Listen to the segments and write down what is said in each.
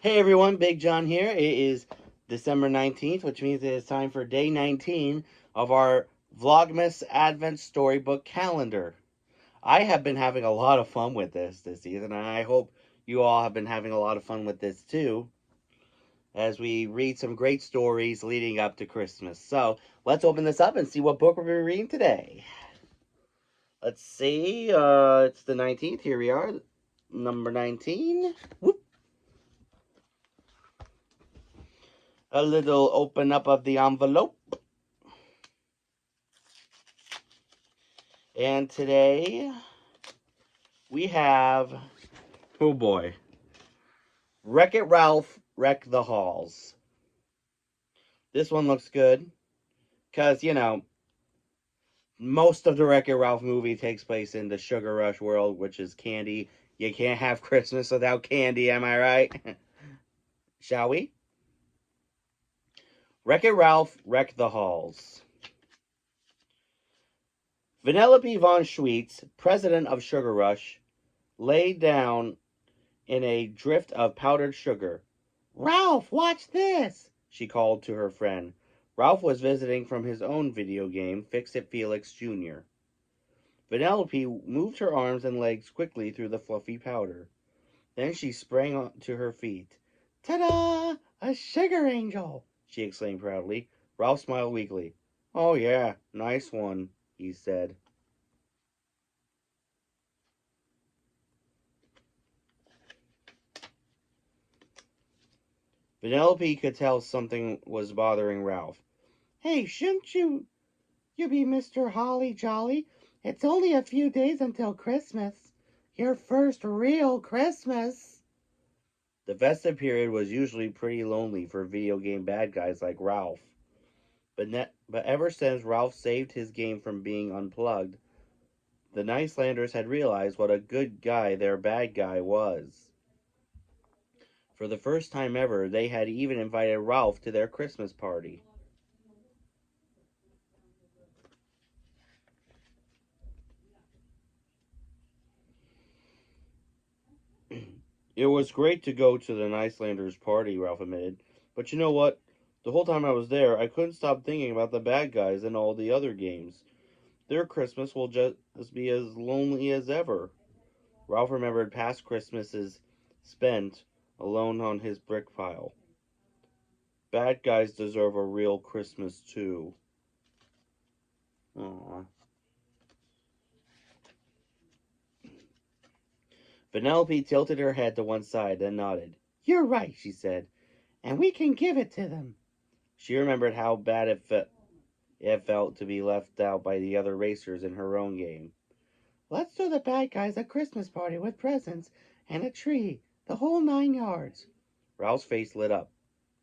Hey everyone, Big John here. It is December 19th, which means it is time for day 19 of our Vlogmas Advent Storybook calendar. I have been having a lot of fun with this season, and I hope you all have been having a lot of fun with this too, as we read some great stories leading up to Christmas. So let's open this up and see what book we're reading today. Let's see, it's the 19th. Here we are, number 19. Whoop. A little open up of the envelope. And today we have, oh boy, Wreck-It Ralph, Wreck the Halls. This one looks good because, most of the Wreck-It Ralph movie takes place in the Sugar Rush world, which is candy. You can't have Christmas without candy, am I right? Shall we? Wreck-It Ralph, Wreck the Halls. Vanellope von Schweetz, president of Sugar Rush, lay down in a drift of powdered sugar. "Ralph, watch this!" she called to her friend. Ralph was visiting from his own video game, Fix-It Felix Jr. Vanellope moved her arms and legs quickly through the fluffy powder. Then she sprang to her feet. "Ta-da! A sugar angel!" she exclaimed proudly. Ralph smiled weakly. "Oh yeah, nice one," he said. Vanellope could tell something was bothering Ralph. "Hey, shouldn't you be Mr. Holly Jolly? It's only a few days until Christmas. Your first real Christmas." The festive period was usually pretty lonely for video game bad guys like Ralph. But ever since Ralph saved his game from being unplugged, the Nicelanders had realized what a good guy their bad guy was. For the first time ever, they had even invited Ralph to their Christmas party. "It was great to go to the Nicelanders' party," Ralph admitted. "But you know what? The whole time I was there, I couldn't stop thinking about the bad guys in all the other games. Their Christmas will just be as lonely as ever." Ralph remembered past Christmases spent alone on his brick pile. Bad guys deserve a real Christmas, too. Aww. Penelope tilted her head to one side, then nodded. "You're right," she said, "and we can give it to them." She remembered how bad it felt to be left out by the other racers in her own game. "Let's throw the bad guys a Christmas party with presents and a tree, the whole 9 yards." Ralph's face lit up.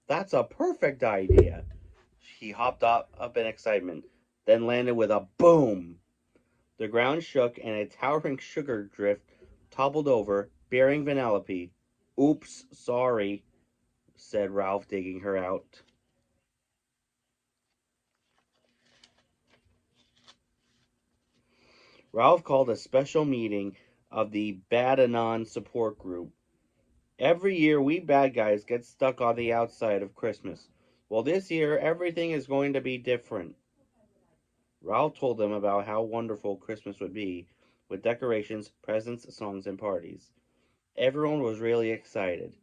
"That's a perfect idea." He hopped up in excitement, then landed with a boom. The ground shook and a towering sugar drift toppled over, burying Vanellope. "Oops, sorry," said Ralph, digging her out. Ralph called a special meeting of the Bad-Anon support group. "Every year we bad guys get stuck on the outside of Christmas. Well, this year everything is going to be different." Ralph told them about how wonderful Christmas would be, with decorations, presents, songs, and parties. Everyone was really excited.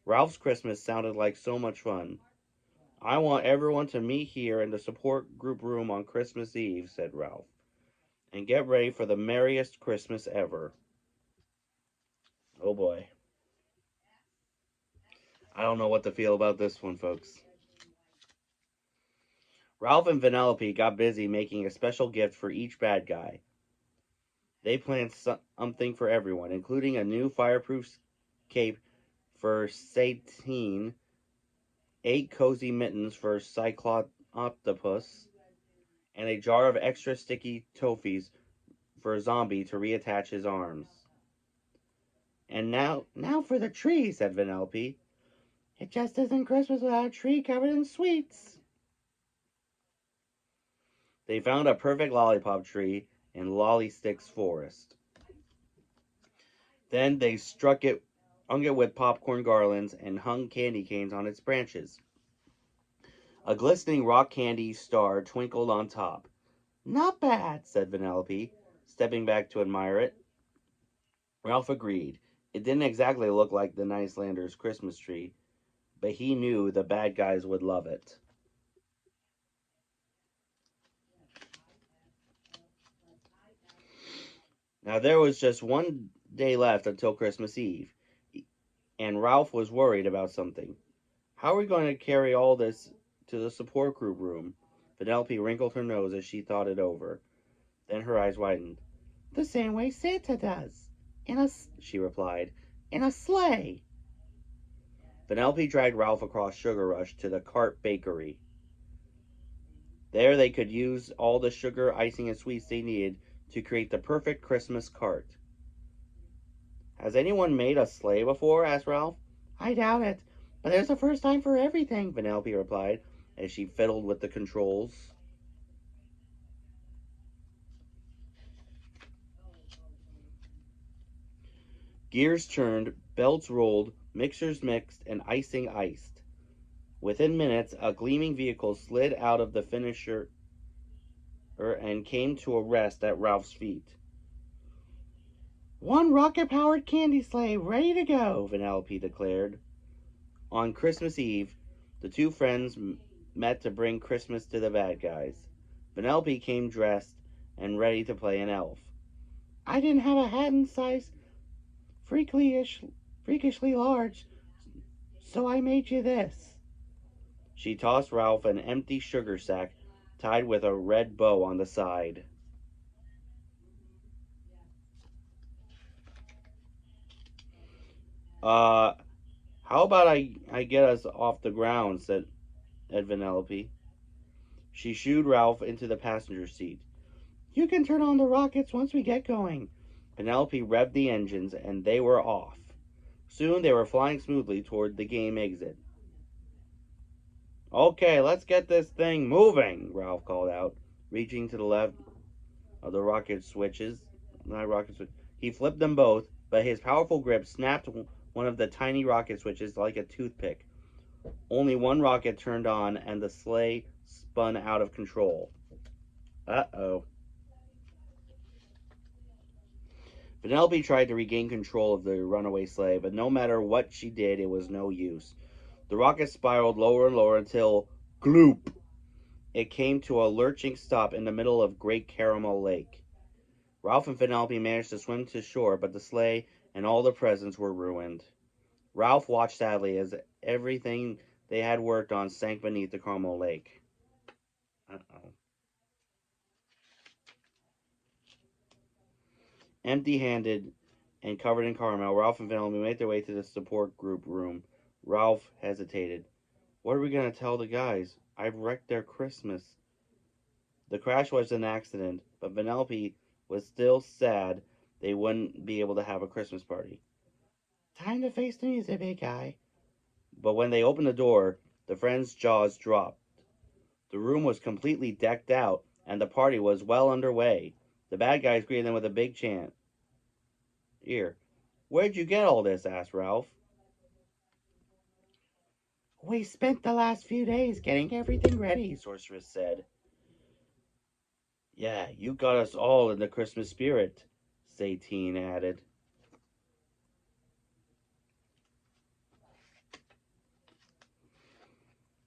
Ralph's Christmas sounded like so much fun. "I want everyone to meet here in the support group room on Christmas Eve," said Ralph, "and get ready for the merriest Christmas ever." Oh boy. I don't know what to feel about this one, folks. Ralph and Vanellope got busy making a special gift for each bad guy. They planned something for everyone, including a new fireproof cape for Satine, 8 cozy mittens for Cycloptopus, and a jar of extra sticky toffees for Zombie to reattach his arms. "And now for the tree," said Vanellope. "It just isn't Christmas without a tree covered in sweets." They found a perfect lollipop tree in Lolly Stick's forest. Then they struck it hung it with popcorn garlands, and hung candy canes on its branches. A glistening rock candy star twinkled on top. Not bad, said Vanellope, stepping back to admire it. Ralph agreed. It didn't exactly look like the Nicelanders' Christmas tree, but he knew the bad guys would love it. Now there was just one day left until Christmas Eve, and Ralph was worried about something. How are we going to carry all this to the support group room? Penelope wrinkled her nose as she thought it over. Then her eyes widened. The same way Santa does. She replied, in a sleigh. Penelope dragged Ralph across Sugar Rush to the Cart Bakery. There they could use all the sugar, icing, and sweets they needed to create the perfect Christmas cart. Has anyone made a sleigh before? Asked Ralph. I doubt it, but there's a first time for everything, Penelope replied as she fiddled with the controls. Gears turned, belts rolled, mixers mixed, and icing iced. Within minutes, a gleaming vehicle slid out of the finisher and came to a rest at Ralph's feet. One rocket-powered candy sleigh ready to go, Vanellope declared. On Christmas Eve, the two friends met to bring Christmas to the bad guys. Vanellope came dressed and ready to play an elf. I didn't have a hat in size freakishly large, so I made you this. She tossed Ralph an empty sugar sack tied with a red bow on the side. Uh, how about I get us off the ground, said Vanellope. She shooed Ralph into the passenger seat. You can turn on the rockets once we get going. Penelope revved the engines, and they were off. Soon they were flying smoothly toward the game exit. Okay, let's get this thing moving, Ralph called out, reaching to the left of the rocket switches. Not rocket switch. He flipped them both, but his powerful grip snapped one of the tiny rocket switches like a toothpick. Only one rocket turned on, and the sleigh spun out of control. Uh-oh. Penelope tried to regain control of the runaway sleigh, but no matter what she did, it was no use. The rocket spiraled lower and lower until, gloop, it came to a lurching stop in the middle of Great Caramel Lake. Ralph and Penelope managed to swim to shore, but the sleigh and all the presents were ruined. Ralph watched sadly as everything they had worked on sank beneath the Caramel Lake. Uh-oh. Empty-handed and covered in caramel, Ralph and Penelope made their way to the support group room. Ralph hesitated. What are we going to tell the guys? I've wrecked their Christmas. The crash was an accident, but Penelope was still sad they wouldn't be able to have a Christmas party. Time to face the music, big guy. But when they opened the door, the friends' jaws dropped. The room was completely decked out, and the party was well underway. The bad guys greeted them with a big chant. Here, where'd you get all this? Asked Ralph. We spent the last few days getting everything ready, Sorceress said. Yeah, you got us all in the Christmas spirit, Satine added.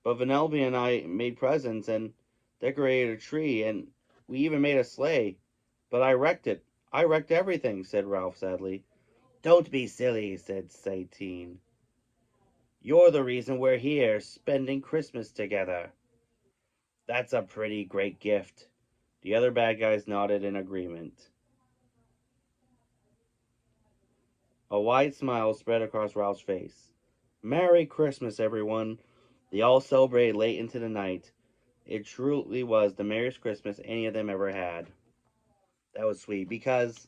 But Vanellope and I made presents and decorated a tree, and we even made a sleigh. But I wrecked it. I wrecked everything, said Ralph sadly. Don't be silly, said Satine. You're the reason we're here, spending Christmas together. That's a pretty great gift. The other bad guys nodded in agreement. A wide smile spread across Ralph's face. Merry Christmas, everyone. They all celebrated late into the night. It truly was the merriest Christmas any of them ever had. That was sweet because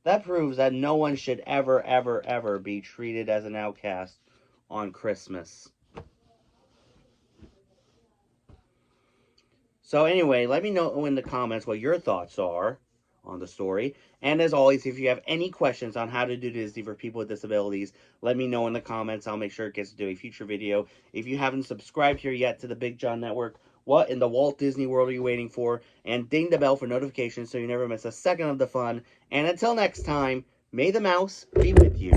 that proves that no one should ever, ever, ever be treated as an outcast on Christmas. So anyway, let me know in the comments what your thoughts are on the story. And as always, if you have any questions on how to do Disney for people with disabilities, let me know in the comments. I'll make sure it gets to do a future video. If you haven't subscribed here yet to the Big John Network, what in the Walt Disney World are you waiting for? And ding the bell for notifications so you never miss a second of the fun. And until next time, may the mouse be with you.